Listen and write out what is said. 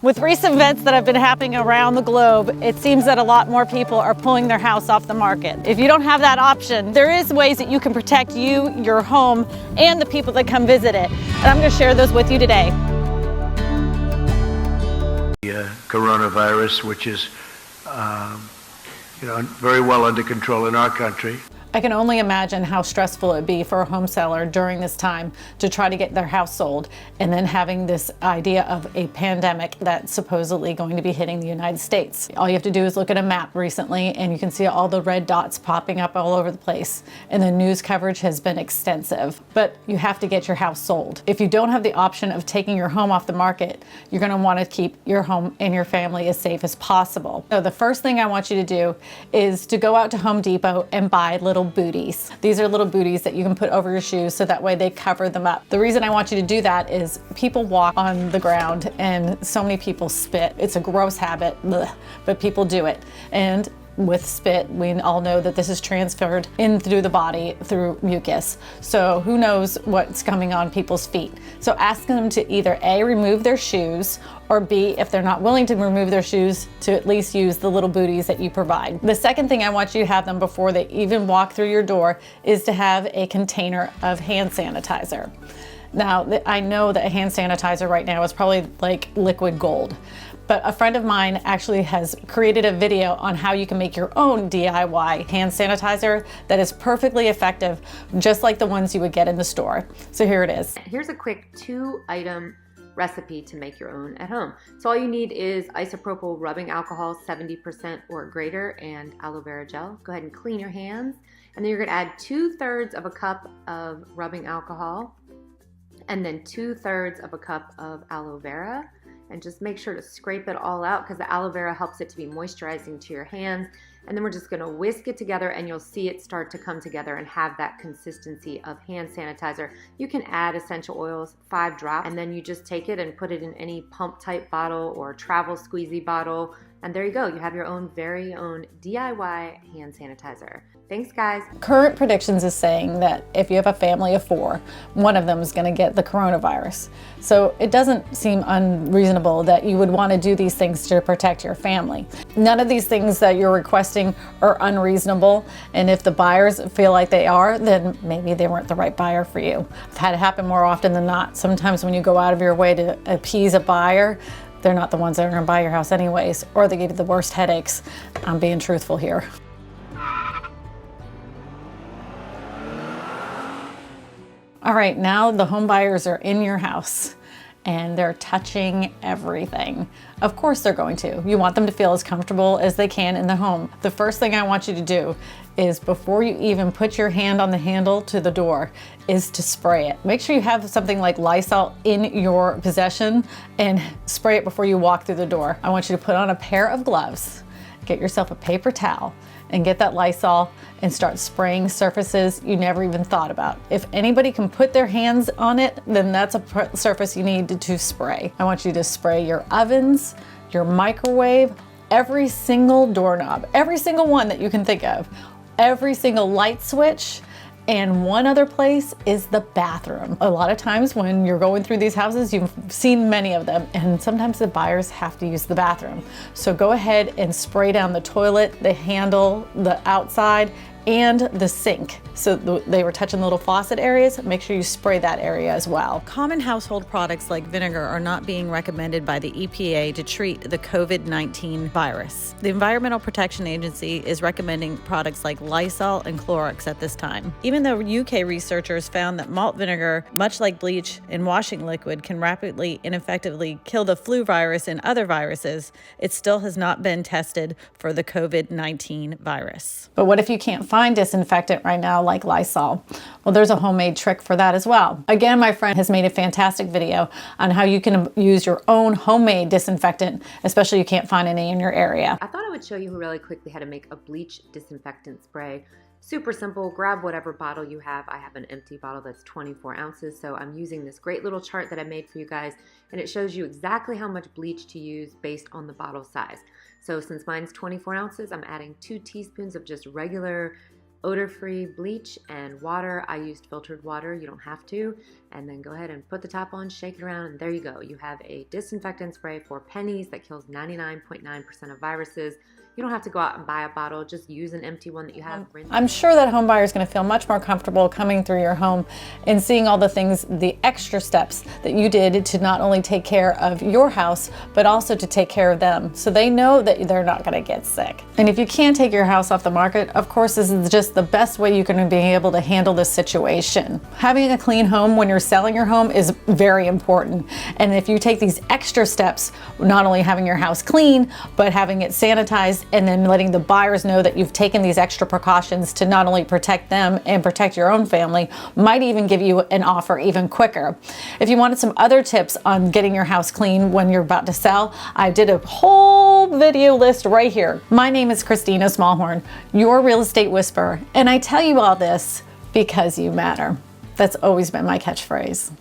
With recent events that have been happening around the globe, it seems that a lot more people are pulling their house off the market. If you don't have that option, there is ways that you can protect you, your home, and the people that come visit it. And I'm going to share those with you today. The coronavirus, which is very well under control in our country. I can only imagine how stressful it'd be for a home seller during this time to try to get their house sold, and then having this idea of a pandemic that's supposedly going to be hitting the United States. All you have to do is look at a map recently and you can see all the red dots popping up all over the place, and the news coverage has been extensive. But you have to get your house sold. If you don't have the option of taking your home off the market, you're going to want to keep your home and your family as safe as possible. So the first thing I want you to do is to go out to Home Depot and buy little booties. These are little booties that you can put over your shoes so that way they cover them up. The reason I want you to do that is people walk on the ground and so many people spit. It's a gross habit, but people do it. And with spit, we all know that this is transferred in through the body through mucus. So who knows what's coming on people's feet. So ask them to either A, remove their shoes, or B, if they're not willing to remove their shoes, to at least use the little booties that you provide. The second thing I want you to have them before they even walk through your door is to have a container of hand sanitizer. Now, I know that hand sanitizer right now is probably like liquid gold, but a friend of mine actually has created a video on how you can make your own DIY hand sanitizer that is perfectly effective, just like the ones you would get in the store. So here it is. Here's a quick 2-item recipe to make your own at home. So all you need is isopropyl rubbing alcohol, 70% or greater, and aloe vera gel. Go ahead and clean your hands. And then you're gonna add 2/3 of a cup of rubbing alcohol, and then 2/3 of a cup of aloe vera. And just make sure to scrape it all out because the aloe vera helps it to be moisturizing to your hands. And then we're just gonna whisk it together and you'll see it start to come together and have that consistency of hand sanitizer. You can add essential oils, 5 drops, and then you just take it and put it in any pump type bottle or travel squeezy bottle. And there you go, you have your own very own DIY hand sanitizer. Thanks, guys. Current predictions is saying that if you have a family of 4, one of them is going to get the coronavirus. So it doesn't seem unreasonable that you would want to do these things to protect your family. None of these things that you're requesting are unreasonable, and if the buyers feel like they are, then maybe they weren't the right buyer for you. I've had it happen more often than not. Sometimes when you go out of your way to appease a buyer, they're not the ones that are going to buy your house anyways, or they give you the worst headaches. I'm being truthful here. All right, now the home buyers are in your house and they're touching everything. Of course they're going to. You want them to feel as comfortable as they can in the home. The first thing I want you to do is, before you even put your hand on the handle to the door, is to spray it. Make sure you have something like Lysol in your possession and spray it before you walk through the door. I want you to put on a pair of gloves, get yourself a paper towel, and get that Lysol and start spraying surfaces you never even thought about. If anybody can put their hands on it, then that's a surface you need to spray. I want you to spray your ovens, your microwave, every single doorknob, every single one that you can think of, every single light switch, and one other place is the bathroom. A lot of times when you're going through these houses, you've seen many of them, and sometimes the buyers have to use the bathroom. So go ahead and spray down the toilet, the handle, the outside, and the sink. So they were touching the little faucet areas, make sure you spray that area as well. Common household products like vinegar are not being recommended by the EPA to treat the COVID-19 virus. The Environmental Protection Agency is recommending products like Lysol and Clorox at this time. Even though UK researchers found that malt vinegar, much like bleach and washing liquid, can rapidly and effectively kill the flu virus and other viruses, it still has not been tested for the COVID-19 virus. But what if you can't find disinfectant right now like Lysol? Well, there's a homemade trick for that as well. Again, my friend has made a fantastic video on how you can use your own homemade disinfectant, especially if you can't find any in your area. I thought I would show you really quickly how to make a bleach disinfectant spray. Super simple. Grab whatever bottle you have. I have an empty bottle that's 24 ounces, so I'm using this great little chart that I made for you guys, and it shows you exactly how much bleach to use based on the bottle size. So since mine's 24 ounces, I'm adding 2 teaspoons of just regular odor-free bleach and water. I used filtered water, you don't have to. and then go ahead and put the top on, shake it around, and there you go. You have a disinfectant spray for pennies that kills 99.9% of viruses. You don't have to go out and buy a bottle, just use an empty one that you have. I'm sure that home buyer is going to feel much more comfortable coming through your home and seeing all the things, the extra steps that you did to not only take care of your house, but also to take care of them. So they know that they're not going to get sick. And if you can't take your house off the market, of course, this is just the best way you can be able to handle this situation. Having a clean home when you're selling your home is very important. And if you take these extra steps, not only having your house clean, but having it sanitized, and then letting the buyers know that you've taken these extra precautions to not only protect them and protect your own family, might even give you an offer even quicker. If you wanted some other tips on getting your house clean when you're about to sell, I did a whole video list right here. My name is Kristina Smallhorn, your real estate whisperer, and I tell you all this because you matter. That's always been my catchphrase.